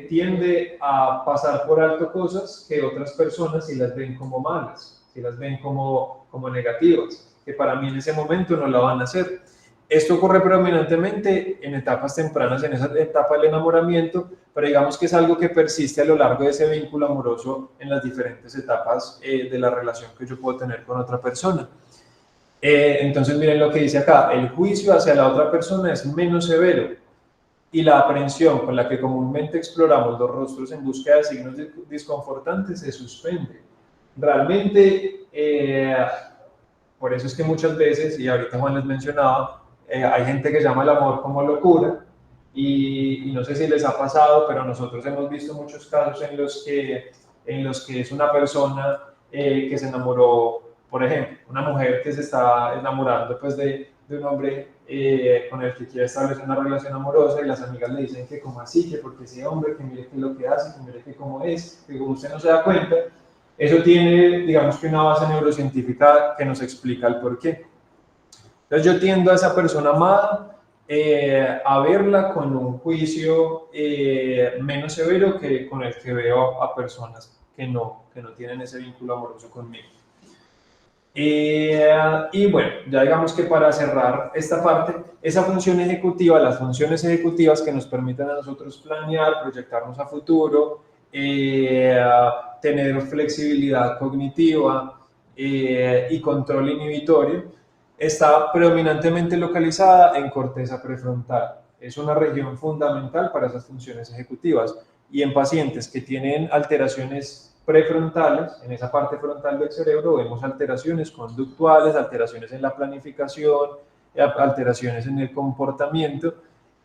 tiende a pasar por alto cosas que otras personas sí las ven como malas, sí las ven como negativas, que para mí en ese momento no la van a hacer. Esto ocurre predominantemente en etapas tempranas, en esa etapa del enamoramiento, pero digamos que es algo que persiste a lo largo de ese vínculo amoroso en las diferentes etapas de la relación que yo puedo tener con otra persona. Entonces miren lo que dice acá, el juicio hacia la otra persona es menos severo y la aprehensión con la que comúnmente exploramos los rostros en búsqueda de signos disconfortantes se suspende. Realmente, por eso es que muchas veces, y ahorita Juan les mencionaba, hay gente que llama el amor como locura, y no sé si les ha pasado, pero nosotros hemos visto muchos casos en los que es una persona que se enamoró, por ejemplo, una mujer que se está enamorando pues, de un hombre con el que quiere establecer una relación amorosa, y las amigas le dicen que como así, que porque ese hombre, que mire qué es lo que hace, que mire que cómo es, que como usted no se da cuenta. Eso tiene, digamos que una base neurocientífica que nos explica el por qué. Entonces yo tiendo a esa persona amada a verla con un juicio menos severo que con el que veo a personas que no tienen ese vínculo amoroso conmigo. Y bueno, ya digamos que para cerrar esta parte, esa función ejecutiva, las funciones ejecutivas que nos permiten a nosotros planear, proyectarnos a futuro, tener flexibilidad cognitiva y control inhibitorio, está predominantemente localizada en corteza prefrontal. Es una región fundamental para esas funciones ejecutivas, y en pacientes que tienen alteraciones prefrontales, en esa parte frontal del cerebro vemos alteraciones conductuales, alteraciones en la planificación, alteraciones en el comportamiento,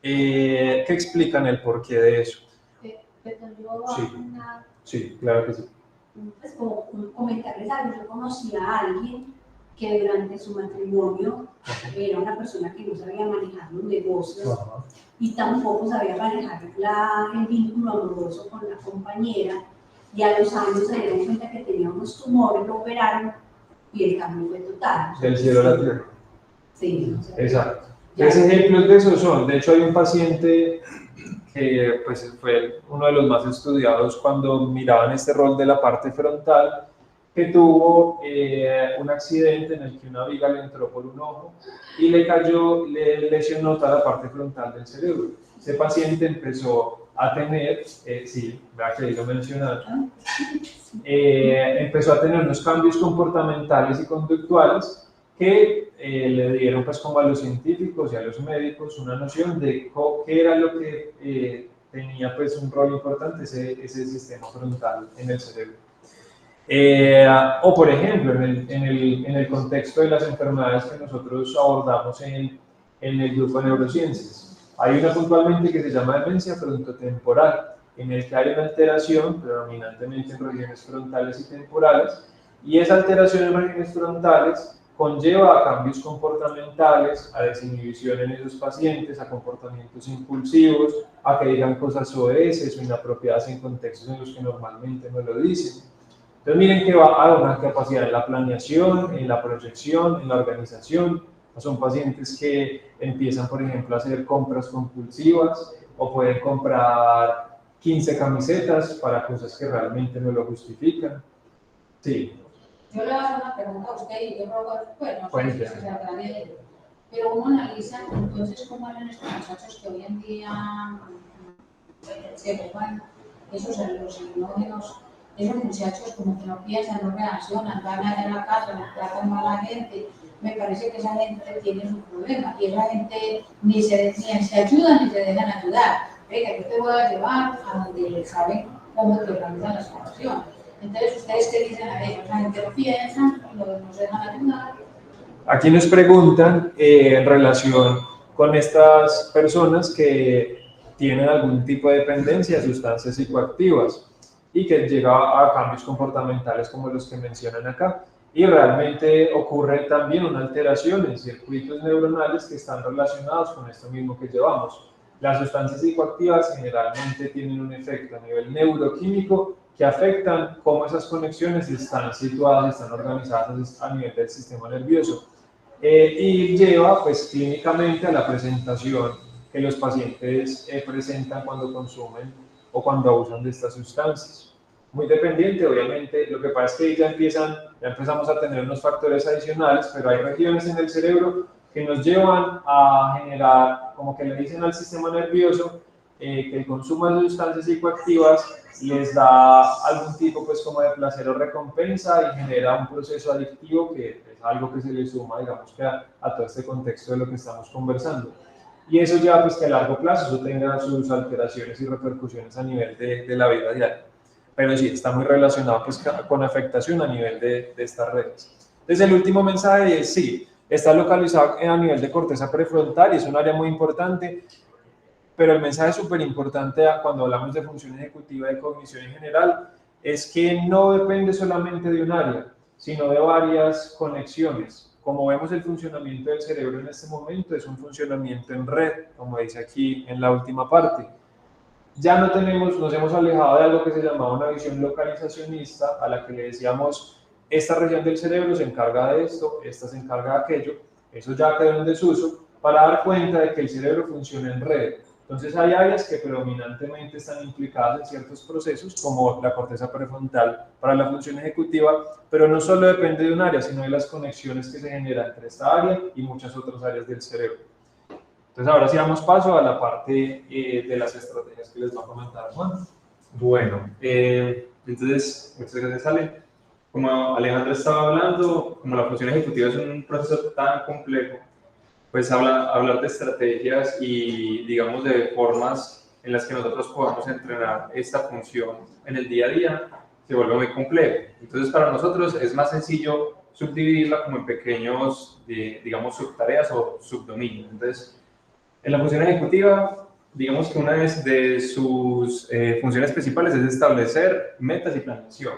que explican el porqué de eso. Pero yo Sí, claro que sí. Pues como comentarles algo, yo conocí a alguien que durante su matrimonio era una persona que no sabía manejar los negocios y tampoco sabía manejar el vínculo amoroso con la compañera, y a los años se dieron cuenta que tenía unos tumores, lo operaron y el cambio fue total. Del cielo a la tierra. Sí. Exacto. Tres ejemplos de eso son, de hecho hay un paciente que pues, fue uno de los más estudiados cuando miraban este rol de la parte frontal, que tuvo un accidente en el que una viga le entró por un ojo y le lesionó toda la parte frontal del cerebro. Ese paciente empezó a tener, sí, vea que ahí lo mencionaron, empezó a tener unos cambios comportamentales y conductuales que le dieron pues como a los científicos y a los médicos una noción de qué era lo que tenía pues un rol importante ese sistema frontal en el cerebro. O por ejemplo, en el contexto de las enfermedades que nosotros abordamos en el grupo de neurociencias, hay una puntualmente que se llama demencia frontotemporal, en el que hay una alteración predominantemente en regiones frontales y temporales, y esa alteración en regiones frontales conlleva a cambios comportamentales, a desinhibición en esos pacientes, a comportamientos impulsivos, a que digan cosas soeces o inapropiadas en contextos en los que normalmente no lo dicen. Entonces miren que va a una capacidad en la planeación, en la proyección, en la organización. Son pacientes que empiezan, por ejemplo, a hacer compras compulsivas o pueden comprar 15 camisetas para cosas que realmente no lo justifican. Sí. Yo le voy a hacer una pregunta a usted y yo creo que, bueno, no sé si se habla de ello, pero uno analiza entonces cómo eran estos muchachos que hoy en día se roban esos alucinógenos, esos muchachos como que no piensan, no reaccionan, van allá en la casa, no tratan mal a la gente. Me parece que esa gente tiene su problema y esa gente ni se ayuda ni se dejan ayudar. venga, yo te voy a llevar a donde saben cómo te organizan la situación. Entonces, ¿ustedes qué dicen a ellos? La gente lo piensa, nos dejan ayudar. Aquí nos preguntan en relación con estas personas que tienen algún tipo de dependencia a sustancias psicoactivas y que llega a cambios comportamentales como los que mencionan acá. Y realmente ocurre también una alteración en circuitos neuronales que están relacionados con esto mismo que llevamos. Las sustancias psicoactivas generalmente tienen un efecto a nivel neuroquímico que afectan cómo esas conexiones están situadas, están organizadas a nivel del sistema nervioso. Y lleva pues clínicamente a la presentación que los pacientes presentan cuando consumen o cuando abusan de estas sustancias. Muy dependiente, obviamente, lo que pasa es que ya empezamos a tener unos factores adicionales, pero hay regiones en el cerebro que nos llevan a generar, como que le dicen al sistema nervioso, que el consumo de sustancias psicoactivas les da algún tipo pues como de placer o recompensa y genera un proceso adictivo que es algo que se le suma, digamos, que a todo este contexto de lo que estamos conversando. Y eso ya pues que a largo plazo eso tenga sus alteraciones y repercusiones a nivel de la vida diaria. Pero sí, está muy relacionado pues con afectación a nivel de estas redes. Entonces el último mensaje es sí, está localizado a nivel de corteza prefrontal y es un área muy importante, pero el mensaje súper importante cuando hablamos de función ejecutiva y cognición en general es que no depende solamente de un área, sino de varias conexiones. Como vemos, el funcionamiento del cerebro en este momento es un funcionamiento en red, como dice aquí en la última parte. Ya nos hemos alejado de algo que se llamaba una visión localizacionista, a la que le decíamos, esta región del cerebro se encarga de esto, esta se encarga de aquello, eso ya quedó en desuso, para dar cuenta de que el cerebro funciona en red. Entonces hay áreas que predominantemente están implicadas en ciertos procesos, como la corteza prefrontal para la función ejecutiva, pero no solo depende de un área, sino de las conexiones que se generan entre esta área y muchas otras áreas del cerebro. Entonces ahora sí damos paso a la parte de las estrategias que les va a comentar Juan. Bueno, entonces, muchas gracias Ale. Como Alejandro estaba hablando, como la función ejecutiva es un proceso tan complejo, pues hablar de estrategias y digamos de formas en las que nosotros podamos entrenar esta función en el día a día se vuelve muy complejo. Entonces para nosotros es más sencillo subdividirla como en pequeños, digamos, subtareas o subdominios. Entonces, en la función ejecutiva, digamos que una de sus funciones principales es establecer metas y planeación.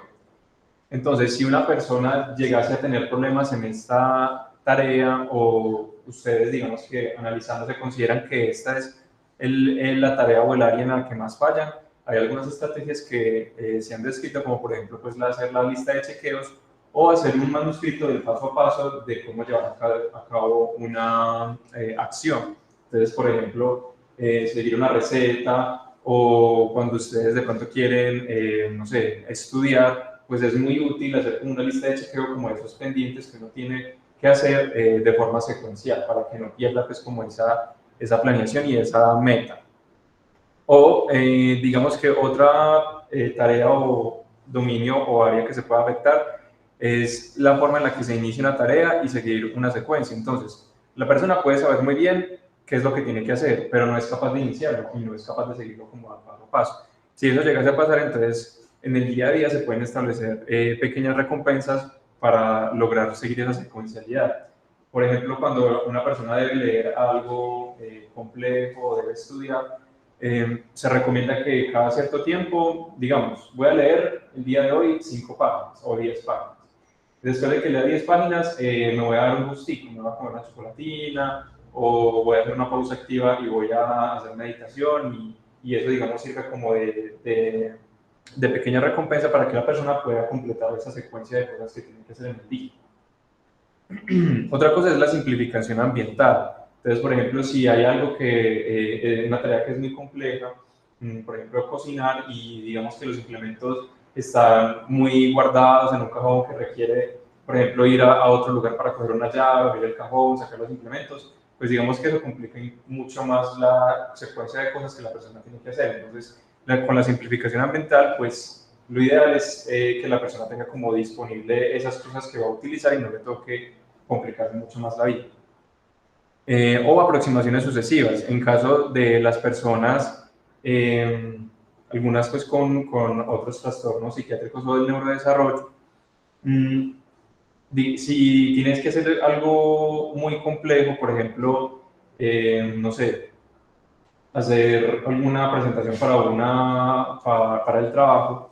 Entonces, si una persona llegase a tener problemas en esta tarea o ustedes, digamos que analizándose consideran que esta es la tarea o el área en la que más fallan, hay algunas estrategias que se han descrito, como por ejemplo pues, hacer la lista de chequeos o hacer un manuscrito del paso a paso de cómo llevar a cabo una acción. Entonces, por ejemplo, seguir una receta o cuando ustedes de pronto quieren, no sé, estudiar, pues es muy útil hacer una lista de chequeo como esos pendientes que uno tiene que hacer de forma secuencial para que no pierda pues como esa planeación y esa meta. O digamos que otra tarea o dominio o área que se pueda afectar es la forma en la que se inicia una tarea y seguir una secuencia. Entonces, la persona puede saber muy bien qué es lo que tiene que hacer, pero no es capaz de iniciarlo y no es capaz de seguirlo como paso a paso. Si eso llegase a pasar, entonces en el día a día se pueden establecer pequeñas recompensas para lograr seguir esa secuencialidad. Por ejemplo, cuando una persona debe leer algo complejo o debe estudiar, se recomienda que cada cierto tiempo, digamos, voy a leer el día de hoy 5 páginas o 10 páginas. Después de que lea 10 páginas, me voy a dar un gustico, me voy a comer una chocolatina o voy a hacer una pausa activa y voy a hacer meditación y eso, digamos, sirve como de pequeña recompensa para que la persona pueda completar esa secuencia de cosas que tiene que hacer en el día. Otra cosa es la simplificación ambiental. Entonces, por ejemplo, si hay algo que, una tarea que es muy compleja, por ejemplo, cocinar y digamos que los implementos están muy guardados en un cajón que requiere, por ejemplo, ir a otro lugar para coger una llave, abrir el cajón, sacar los implementos, pues digamos que eso complica mucho más la secuencia de cosas que la persona tiene que hacer. Entonces, con la simplificación ambiental, pues lo ideal es que la persona tenga como disponible esas cosas que va a utilizar y no le toque complicarse mucho más la vida. O aproximaciones sucesivas. En caso de las personas algunas pues con otros trastornos psiquiátricos o del neurodesarrollo. Si tienes que hacer algo muy complejo, por ejemplo, no sé, hacer alguna presentación para el trabajo,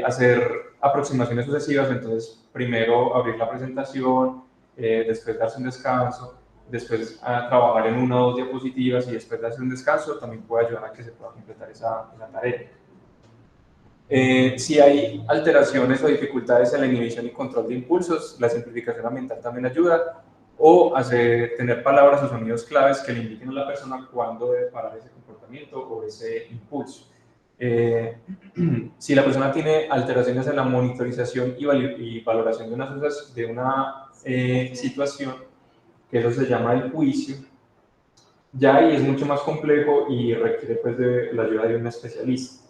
hacer aproximaciones sucesivas, entonces primero abrir la presentación, después darse un descanso, después trabajar en una o dos diapositivas y después darse un descanso, también puede ayudar a que se pueda completar esa tarea. Si hay alteraciones o dificultades en la inhibición y control de impulsos, la simplificación ambiental también ayuda, o tener palabras o sonidos claves que le indiquen a la persona cuándo debe parar ese comportamiento o ese impulso. Si la persona tiene alteraciones en la monitorización y valoración de una situación, que eso se llama el juicio, ya ahí es mucho más complejo y requiere pues de la ayuda de un especialista.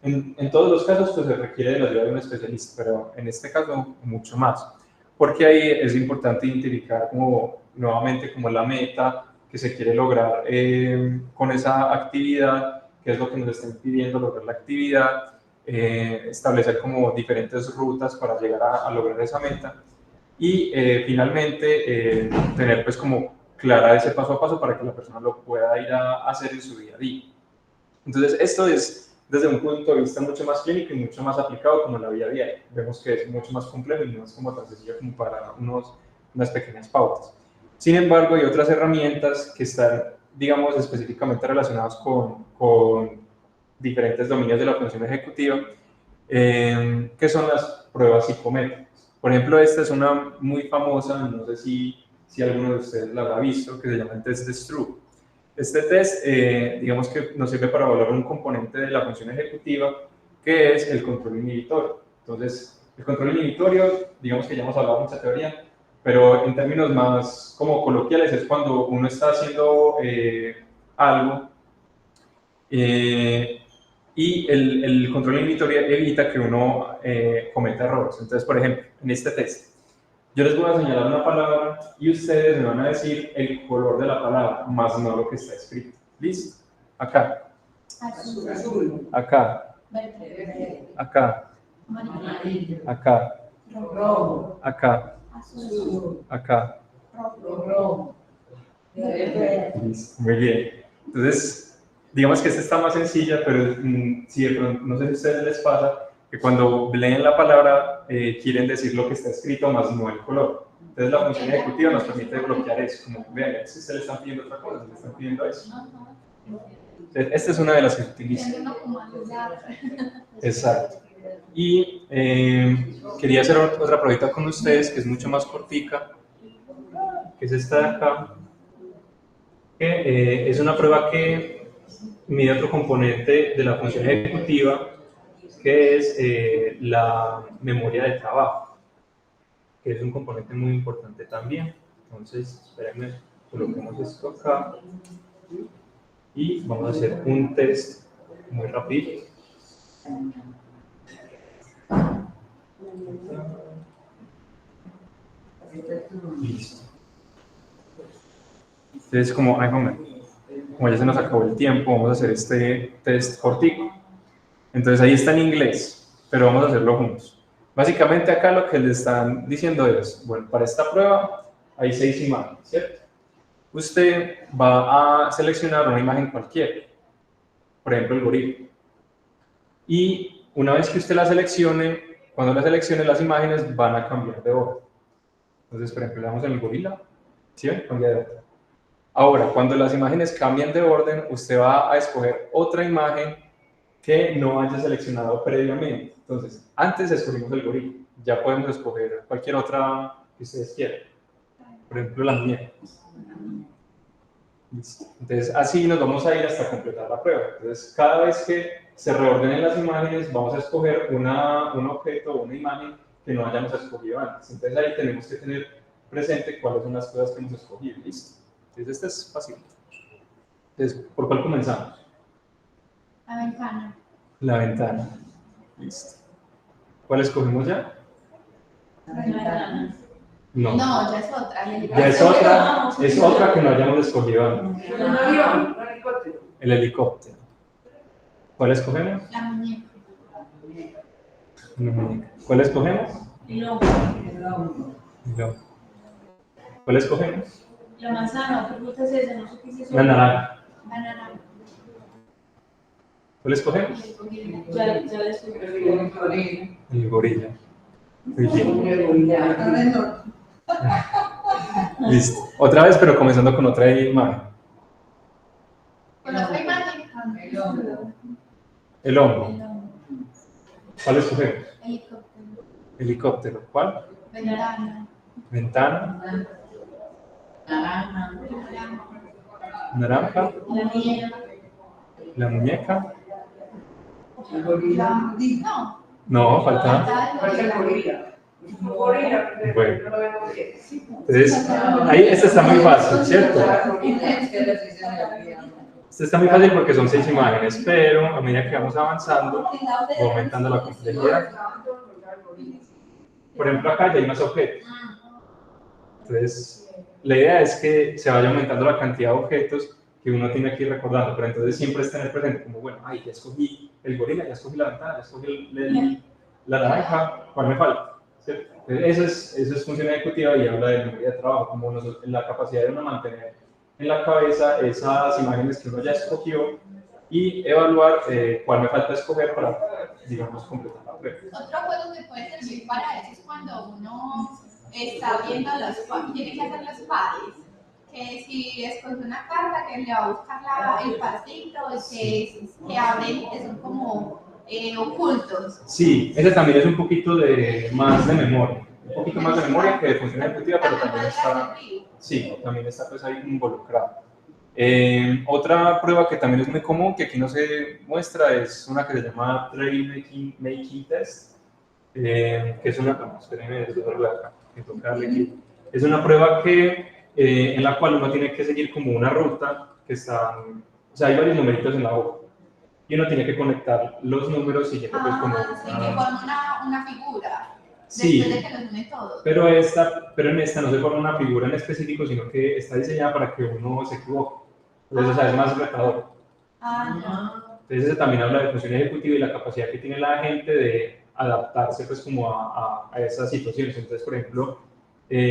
En todos los casos pues se requiere de la ayuda de un especialista, pero en este caso mucho más, porque ahí es importante identificar nuevamente como la meta que se quiere lograr con esa actividad, qué es lo que nos está impidiendo lograr la actividad, establecer como diferentes rutas para llegar a lograr esa meta y finalmente tener pues como clara ese paso a paso para que la persona lo pueda ir a hacer en su día a día. Entonces esto es desde un punto de vista mucho más clínico y mucho más aplicado como en la vida diaria. Vemos que es mucho más complejo y no es como tan sencillo como para unas pequeñas pautas. Sin embargo, hay otras herramientas que están, digamos, específicamente relacionadas con diferentes dominios de la función ejecutiva, que son las pruebas psicométricas. Por ejemplo, esta es una muy famosa, no sé si alguno de ustedes la habrá visto, que se llama el test de Stroop. Este test, digamos que nos sirve para evaluar un componente de la función ejecutiva, que es el control inhibitorio. Entonces, el control inhibitorio, digamos que ya hemos hablado mucha teoría, pero en términos más como coloquiales es cuando uno está haciendo algo y el control inhibitorio evita que uno cometa errores. Entonces, por ejemplo, en este test, yo les voy a señalar una palabra y ustedes me van a decir el color de la palabra, más no lo que está escrito. ¿Listo? Acá. Azul. Acá. Verde. Acá. Amarillo. Acá. Rojo. Acá. Azul. Acá. Rojo. Verde. Listo. Muy bien. Entonces, digamos que esta está más sencilla, pero si de pronto, no sé si a ustedes les pasa, que cuando leen la palabra quieren decir lo que está escrito más no el color. Entonces la función ejecutiva nos permite bloquear eso, como vean, si se le están pidiendo otra cosa, se le están pidiendo eso. Entonces, esta es una de las que se utiliza. Exacto. Y quería hacer otra pruebita con ustedes, que es mucho más cortica, que es esta de acá, que es una prueba que mide otro componente de la función ejecutiva, que es la memoria de trabajo, que es un componente muy importante también. Entonces, espérenme, coloquemos esto acá y vamos a hacer un test muy rápido. Listo. Entonces, como ya se nos acabó el tiempo, vamos a hacer este test cortico. Entonces ahí está en inglés, pero vamos a hacerlo juntos. Básicamente acá lo que le están diciendo es, bueno, para esta prueba hay 6 imágenes, ¿cierto? Usted va a seleccionar una imagen cualquiera, por ejemplo el gorila. Y una vez que usted la seleccione, cuando la seleccione las imágenes van a cambiar de orden. Entonces, por ejemplo, le damos en el gorila, ¿sí ven? Cambia de orden. Ahora, cuando las imágenes cambian de orden, usted va a escoger otra imagen que no haya seleccionado previamente. Entonces, antes escogimos el gorila, ya podemos escoger cualquier otra que ustedes quieran. Por ejemplo, la muñeca. Entonces, así nos vamos a ir hasta completar la prueba. Entonces, cada vez que se reordenen las imágenes, vamos a escoger un objeto o una imagen que no hayamos escogido antes. Entonces, ahí tenemos que tener presente cuáles son las cosas que hemos escogido. ¿Listo? Entonces, este es fácil. Entonces, ¿por cuál comenzamos? La ventana. La ventana. Listo. ¿Cuál escogimos ya? La ventana. No. No, ya es otra. Ya es otra que no hayamos escogido antes. Un avión, un helicóptero. El helicóptero. ¿Cuál escogemos? La muñeca. ¿Cuál escogemos? No. No. ¿Cuál escogemos? La manzana, ¿qué fruta es esa? No sé qué es eso. La naranja. Banana. ¿Cuál escogemos? Ya la escogí. El gorila. Muy bien. Ahora en orden. Listo. Otra vez, pero comenzando con otra imagen. Con otra imagen. El hongo. ¿Cuál escogemos? Helicóptero. Helicóptero. ¿Cuál? Ventana. Ventana. Naranja. Naranja. La muñeca. La muñeca. No. No, falta. Bueno. Entonces, ahí esta está muy fácil, ¿cierto? Esta está muy fácil porque son 6 imágenes, pero a medida que vamos avanzando, va aumentando la complejidad. Por ejemplo, acá ya hay más objetos. Entonces, la idea es que se vaya aumentando la cantidad de objetos que uno tiene que ir recordando, pero entonces siempre es tener presente como, bueno, ay, ya escogí el gorila, ya escogí la ventana, ya escogí la naranja, ¿cuál me falta? ¿Cierto? Entonces, eso es función ejecutiva y habla de memoria de trabajo, como la capacidad de uno mantener en la cabeza esas imágenes que uno ya escogió y evaluar cuál me falta escoger para, digamos, completar la prueba. Otro juego que puede servir para eso es cuando uno está viendo tiene que hacer los pares. Que si escoge una carta que le va a buscar el pasito, que abren, que son como ocultos. Sí, ese también es un poquito más de memoria, un poquito más de memoria que de función ejecutiva, pero también está, sí, también está pues ahí involucrado. Otra prueba que también es muy común, que aquí no se muestra, es una que se llama Trail Making Test, que es una, es una prueba en la cual uno tiene que seguir como una ruta que está, o sea, hay varios numeritos en la hoja y uno tiene que conectar los números siguiendo pues como Sí, que forma una figura. Sí, Después de que los une todos. pero en esta no se forma una figura en específico, sino que está diseñada para que uno se equivoque. Entonces, o sea, es más retador. No. Entonces, ese también habla de función ejecutiva y la capacidad que tiene la gente de adaptarse pues como a esas situaciones. Entonces, por ejemplo,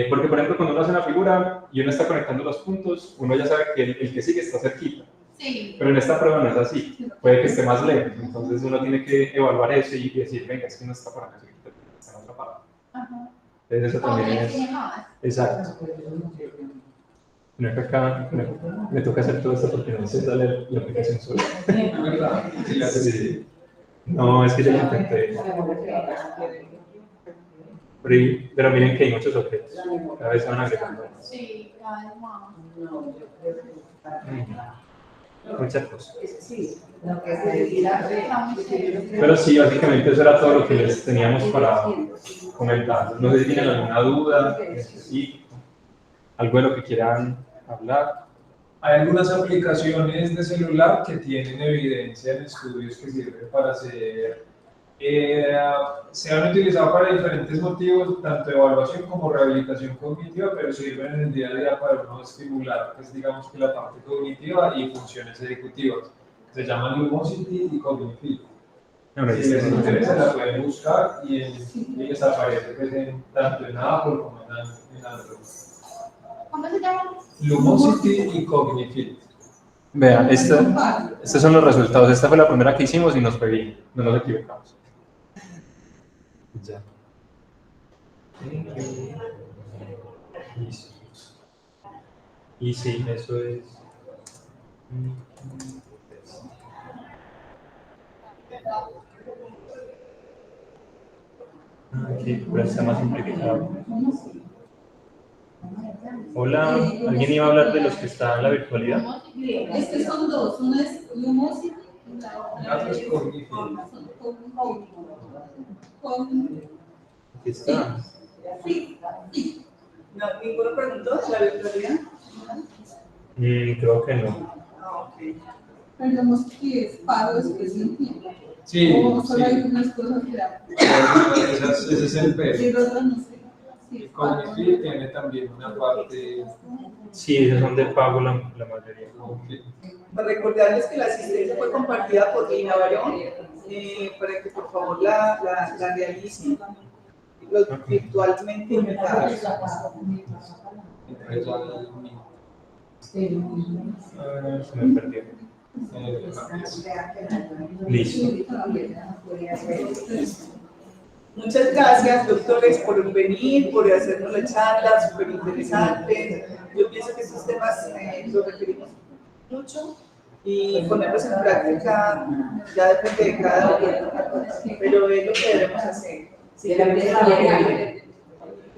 porque por ejemplo cuando uno hace una figura y uno está conectando los puntos, uno ya sabe que el que sigue está cerquita. Sí. Pero en esta prueba no es así, puede que esté más lejos. Entonces uno tiene que evaluar eso y decir, venga, es que no está por acá, está en otra parte. Ajá. Entonces eso también Como es... tiene más. Exacto. No es que acá me toca hacer todo esto porque no sé darle la aplicación sola. Sí. No, es que ya lo intenté. Pero miren que hay muchos objetos. Cada vez se van agregando. Sí, cada vez más. Muchas cosas. Está muy chévere. Pero sí, básicamente eso era todo lo que les teníamos para comentar. No sé si tienen alguna duda, específico, algo de lo que quieran hablar. Hay algunas aplicaciones de celular que tienen evidencia en estudios que sirven para hacer, se han utilizado para diferentes motivos, tanto evaluación como rehabilitación cognitiva, pero sirven en el día a día para uno estimular, pues digamos que la parte cognitiva y funciones ejecutivas. Se llaman Lumosity y Cognitive. Si les interesa, la pueden buscar y les aparece pues, tanto en Apple como en Android. ¿Cómo se llama? Lumosity y Cognitive. Vean, estos son los resultados. Esta fue la primera que hicimos y nos fue bien, no nos equivocamos. Ya. Listo. Y sí, eso es. Aquí, pero está más simplificado. Hola, ¿alguien iba a hablar de los que están en la virtualidad? Estos son dos, uno es Lumosity y la otra es es Cognitive. Aquí está. Sí. No, ¿ninguno preguntó de la virtualidad? Creo que no. Ah, ok. Perdemos que es pago después de un tiempo. Sí, O solo hay sí. unas cosas que Ese es el P. pero otras no sé. Sí, El Cognitive tiene también una parte. Sí, esos son de pago la mayoría. Para recordarles que la asistencia fue compartida por Lina Barón, para que por favor la realicen los virtualmente invitados. Se me perdió. Listo. Muchas gracias, doctores, por venir, por hacernos la charla, súper interesante. Yo pienso que estos temas los requerimos mucho y ponerlos en práctica ya depende de cada uno, pero es lo que debemos hacer. Sí,